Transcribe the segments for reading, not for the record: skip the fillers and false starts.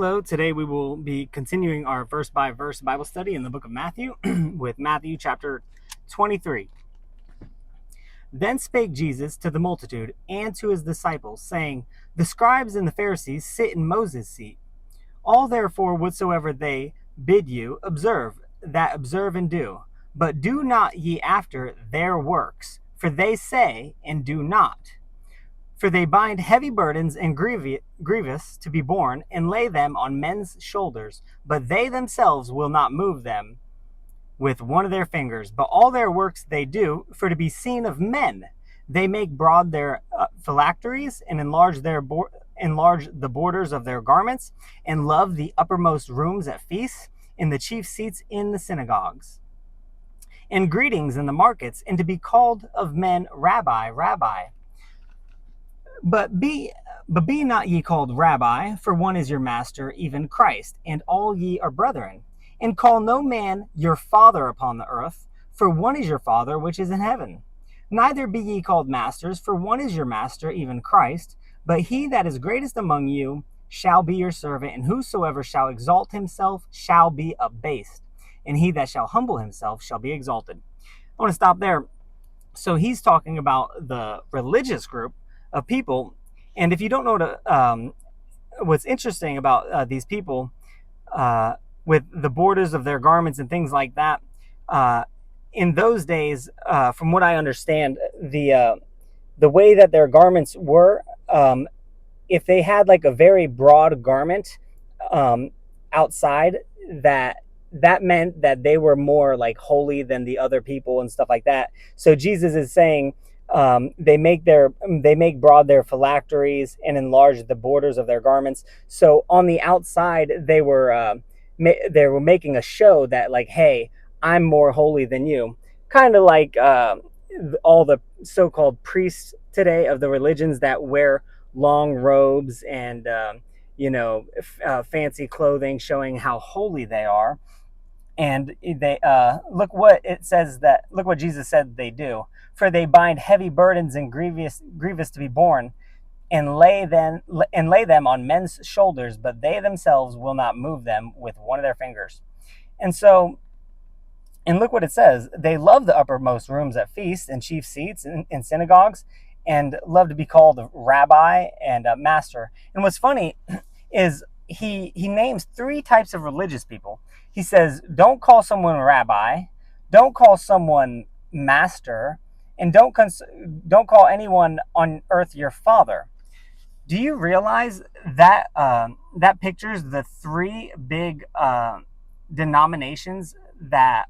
Hello, today we will be continuing our verse by verse Bible study in the book of Matthew with Matthew chapter 23. Then spake Jesus to the multitude and to his disciples, saying, The scribes and the Pharisees sit in Moses' seat. All therefore whatsoever they bid you, observe, that observe and do. But do not ye after their works, for they say and do not. For they bind heavy burdens and grievous to be borne, and lay them on men's shoulders, but they themselves will not move them with one of their fingers. But all their works they do for to be seen of men. They make broad their phylacteries, and enlarge the borders of their garments, and love the uppermost rooms at feasts, and the chief seats in the synagogues, and greetings in the markets, and to be called of men, Rabbi, Rabbi. But be not ye called Rabbi, for one is your master, even Christ, and all ye are brethren. And call no man your father upon the earth, for one is your Father which is in heaven. Neither be ye called masters, for one is your master, even Christ. But he that is greatest among you shall be your servant, and whosoever shall exalt himself shall be abased, and he that shall humble himself shall be exalted. I want to stop there. So he's talking about the religious group of people. And if you don't know what's interesting about these people, with the borders of their garments and things like that, in those days, from what I understand, the way that their garments were, if they had like a very broad garment outside, that meant that they were more like holy than the other people and stuff like that. So Jesus is saying, they make broad their phylacteries and enlarge the borders of their garments. So on the outside, they were making a show that, like, hey, I'm more holy than you. Kind of like all the so-called priests today of the religions that wear long robes and fancy clothing, showing how holy they are. And they look what Jesus said they do. For they bind heavy burdens and grievous to be borne, and lay them on men's shoulders, but they themselves will not move them with one of their fingers. And look what it says. They love the uppermost rooms at feasts and chief seats in synagogues, and love to be called rabbi and master. And what's funny is he names three types of religious people. He says, don't call someone rabbi, don't call someone master, and don't call anyone on earth your father. Do you realize that that pictures the three big denominations that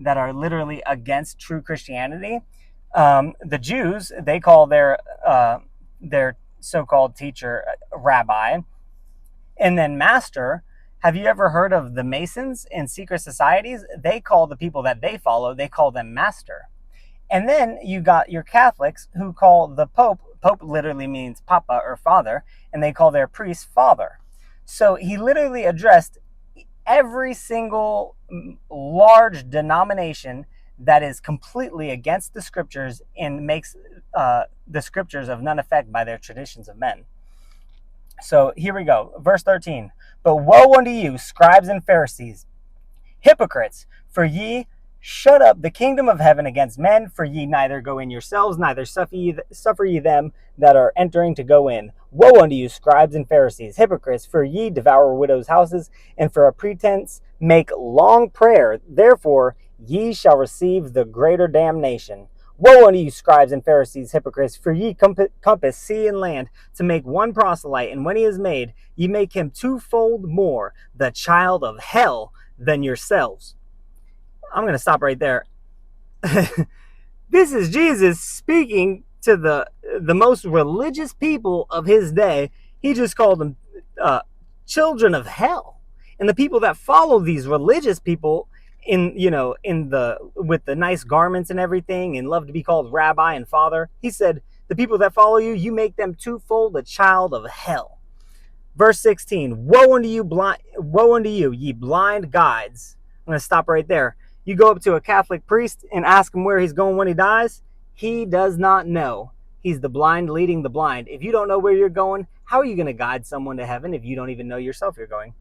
are literally against true Christianity? The Jews, they call their so-called teacher rabbi, and then master. Have you ever heard of the Masons in secret societies? They call the people that they follow, they call them master. And then you got your Catholics who call the Pope literally means papa or father, and they call their priest father. So he literally addressed every single large denomination that is completely against the scriptures and makes the scriptures of none effect by their traditions of men. So here we go. Verse 13. But woe unto you, scribes and Pharisees, hypocrites, for ye shut up the kingdom of heaven against men, for ye neither go in yourselves, neither suffer ye them that are entering to go in. Woe unto you, scribes and Pharisees, hypocrites, for ye devour widows' houses, and for a pretense make long prayer. Therefore ye shall receive the greater damnation. Woe unto you, scribes and Pharisees, hypocrites, for ye compass sea and land to make one proselyte, and when he is made, ye make him twofold more the child of hell than yourselves. I'm going to stop right there. This is Jesus speaking to the most religious people of his day. He just called them children of hell. And the people that follow these religious people with the nice garments and everything, and love to be called rabbi and father, he said, the people that follow you, you make them twofold a child of hell. Verse 16, woe unto you, ye blind guides. I'm going to stop right there. You go up to a Catholic priest and ask him where he's going when he dies. He does not know. He's the blind leading the blind. If you don't know where you're going, how are you going to guide someone to heaven if you don't even know yourself you're going?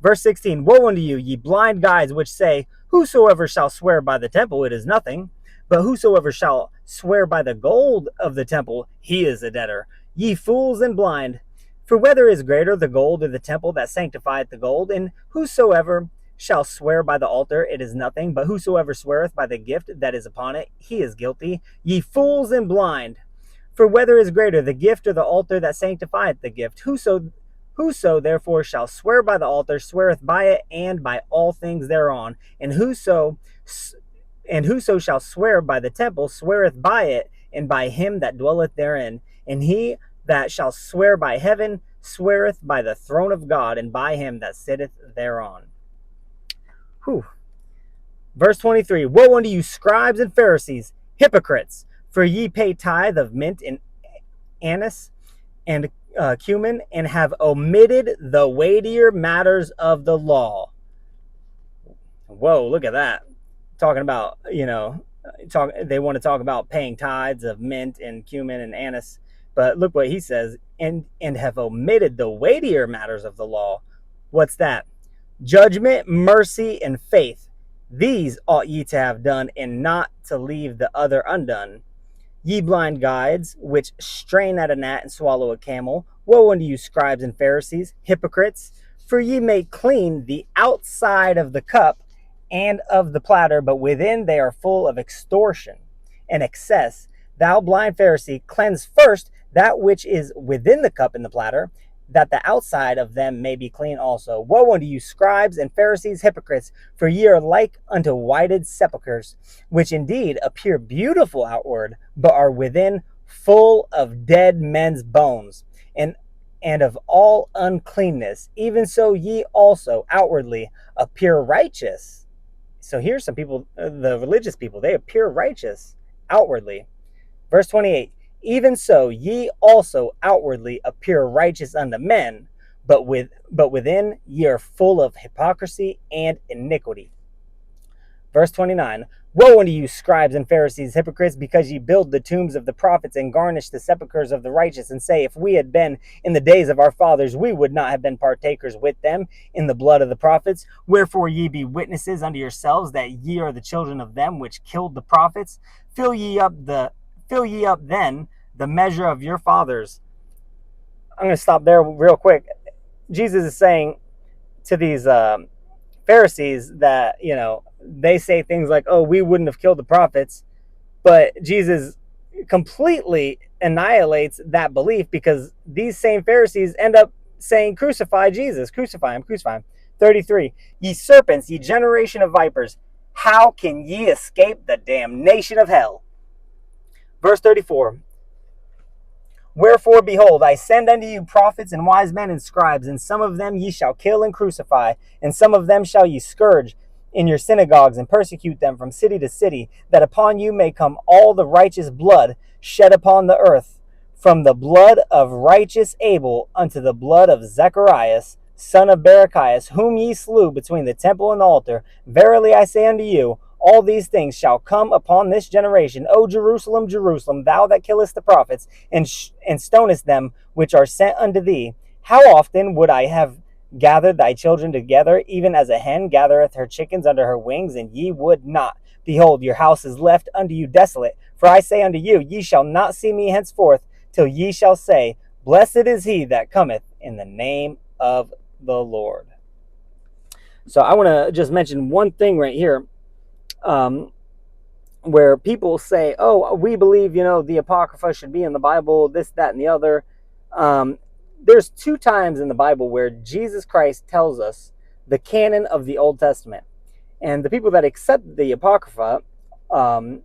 Verse 16, woe unto you, ye blind guides, which say, whosoever shall swear by the temple, it is nothing. But whosoever shall swear by the gold of the temple, he is a debtor. Ye fools and blind. For whether is greater, the gold or the temple that sanctifieth the gold? And whosoever shall swear by the altar, it is nothing. But whosoever sweareth by the gift that is upon it, he is guilty. Ye fools and blind. For whether is greater, the gift or the altar that sanctifieth the gift? Whoso therefore shall swear by the altar sweareth by it and by all things thereon. And whoso shall swear by the temple sweareth by it and by him that dwelleth therein. And he that shall swear by heaven sweareth by the throne of God and by him that sitteth thereon. Whew. Verse 23, woe unto you, scribes and Pharisees, hypocrites! For ye pay tithe of mint and anise and cumin, and have omitted the weightier matters of the law. Whoa, look at that. Talking about, they want to talk about paying tithes of mint and cumin and anise. But look what he says, and have omitted the weightier matters of the law. What's that? Judgment, mercy, and faith. These ought ye to have done, and not to leave the other undone. Ye blind guides, which strain at a gnat and swallow a camel, woe unto you, scribes and Pharisees, hypocrites! For ye make clean the outside of the cup and of the platter, but within they are full of extortion and excess. Thou blind Pharisee, cleanse first that which is within the cup and the platter, that the outside of them may be clean also. Woe unto you, scribes and Pharisees, hypocrites! For ye are like unto whited sepulchres, which indeed appear beautiful outward, but are within full of dead men's bones, and of all uncleanness. Even so ye also outwardly appear righteous. So here's some people, the religious people, they appear righteous outwardly. Verse 28, even so ye also outwardly appear righteous unto men, but within ye are full of hypocrisy and iniquity. Verse 29, woe unto you, scribes and Pharisees, hypocrites, because ye build the tombs of the prophets and garnish the sepulchres of the righteous, and say, if we had been in the days of our fathers, we would not have been partakers with them in the blood of the prophets. Wherefore ye be witnesses unto yourselves that ye are the children of them which killed the prophets. Fill ye up then the measure of your fathers. I'm going to stop there real quick. Jesus is saying to these Pharisees that, they say things like, oh, we wouldn't have killed the prophets. But Jesus completely annihilates that belief, because these same Pharisees end up saying, crucify Jesus, crucify him, crucify him. 33, ye serpents, ye generation of vipers, how can ye escape the damnation of hell? Verse 34, wherefore, behold, I send unto you prophets and wise men and scribes, and some of them ye shall kill and crucify, and some of them shall ye scourge in your synagogues, and persecute them from city to city, that upon you may come all the righteous blood shed upon the earth, from the blood of righteous Abel unto the blood of Zacharias, son of Barachias, whom ye slew between the temple and the altar. Verily I say unto you, all these things shall come upon this generation. O Jerusalem, Jerusalem, thou that killest the prophets, and stonest them which are sent unto thee, how often would I have gathered thy children together, even as a hen gathereth her chickens under her wings, and ye would not. Behold, your house is left unto you desolate. For I say unto you, ye shall not see me henceforth, till ye shall say, blessed is he that cometh in the name of the Lord. So I want to just mention one thing right here, where people say, oh, we believe, the Apocrypha should be in the Bible, this, that, and the other. There's 2 times in the Bible where Jesus Christ tells us the canon of the Old Testament. And the people that accept the Apocrypha are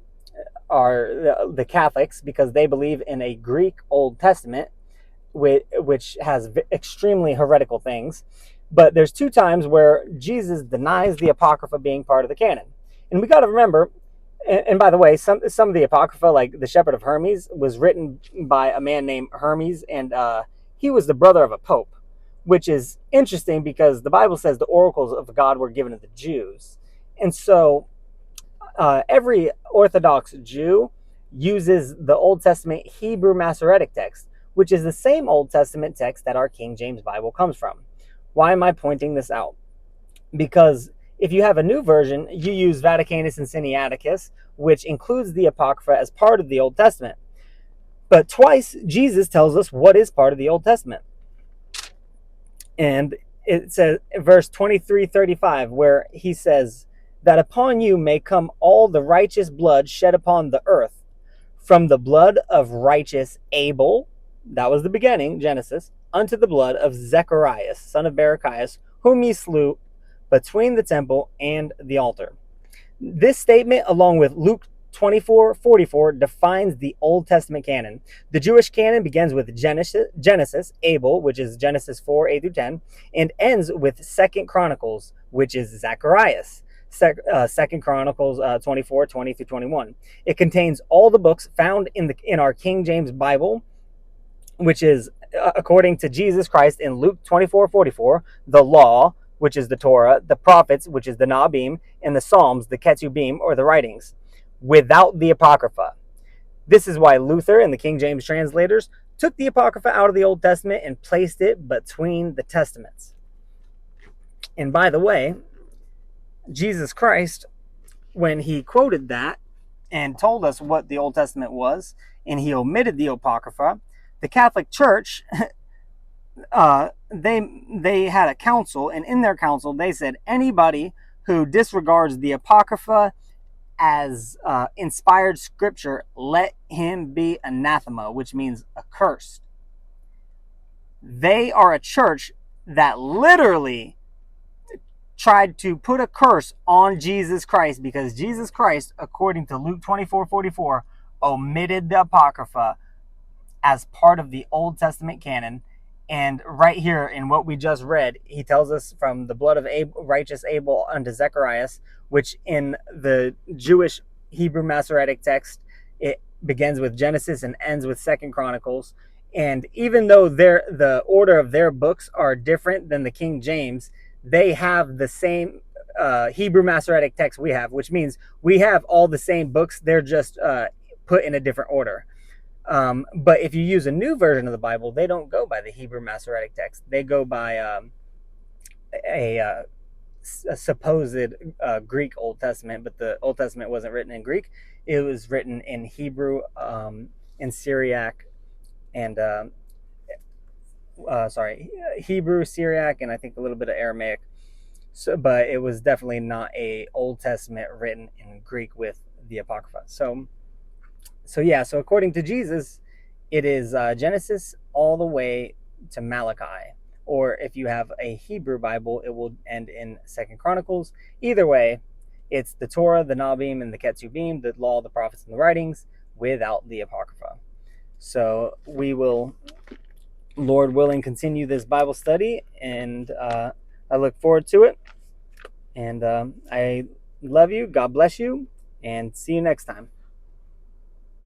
the Catholics, because they believe in a Greek Old Testament, which has extremely heretical things. But there's 2 times where Jesus denies the Apocrypha being part of the canon. And we got to remember, and by the way, some of the Apocrypha, like the Shepherd of Hermes, was written by a man named Hermes, and he was the brother of a pope, which is interesting because the Bible says the oracles of God were given to the Jews. And so every Orthodox Jew uses the Old Testament Hebrew Masoretic text, which is the same Old Testament text that our King James Bible comes from. Why am I pointing this out? Because if you have a new version, you use Vaticanus and Sinaiticus, which includes the Apocrypha as part of the Old Testament. But twice, Jesus tells us what is part of the Old Testament. And it says, verse 23:35, where he says, that upon you may come all the righteous blood shed upon the earth, from the blood of righteous Abel, that was the beginning, Genesis, unto the blood of Zechariah, son of Berechias, whom he slew between the temple and the altar. This statement, along with Luke 24:44, defines the Old Testament canon. The Jewish canon begins with Genesis, Abel, which is Genesis 4:8-10, and ends with Second Chronicles, which is Zacharias. Second Chronicles 24:20-21. It contains all the books found in our King James Bible, which is according to Jesus Christ in Luke 24:44, the law, which is the Torah, the prophets, which is the Nabim, and the Psalms, the Ketubim, or the writings, without the Apocrypha. This is why Luther and the King James translators took the Apocrypha out of the Old Testament and placed it between the Testaments. And by the way, Jesus Christ, when he quoted that and told us what the Old Testament was, and he omitted the Apocrypha, the Catholic Church they had a council, and in their council they said anybody who disregards the Apocrypha as inspired scripture, let him be anathema, which means accursed. They are a church that literally tried to put a curse on Jesus Christ, because Jesus Christ, according to Luke 24:44, omitted the Apocrypha as part of the Old Testament canon. And right here in what we just read, he tells us from the blood of righteous Abel unto Zechariah, which in the Jewish Hebrew Masoretic text, it begins with Genesis and ends with Second Chronicles. And even though the order of their books are different than the King James, they have the same Hebrew Masoretic text we have, which means we have all the same books. They're just put in a different order. But if you use a new version of the Bible, they don't go by the Hebrew Masoretic text. They go by a supposed Greek Old Testament, but the Old Testament wasn't written in Greek. It was written in Hebrew, in Syriac, and Hebrew, Syriac, and I think a little bit of Aramaic. So, but it was definitely not a Old Testament written in Greek with the Apocrypha. So according to Jesus, it is Genesis all the way to Malachi. Or if you have a Hebrew Bible, it will end in Second Chronicles. Either way, it's the Torah, the Nabim, and the Ketubim, the law, the prophets, and the writings, without the Apocrypha. So we will, Lord willing, continue this Bible study, and I look forward to it. And I love you. God bless you, and see you next time.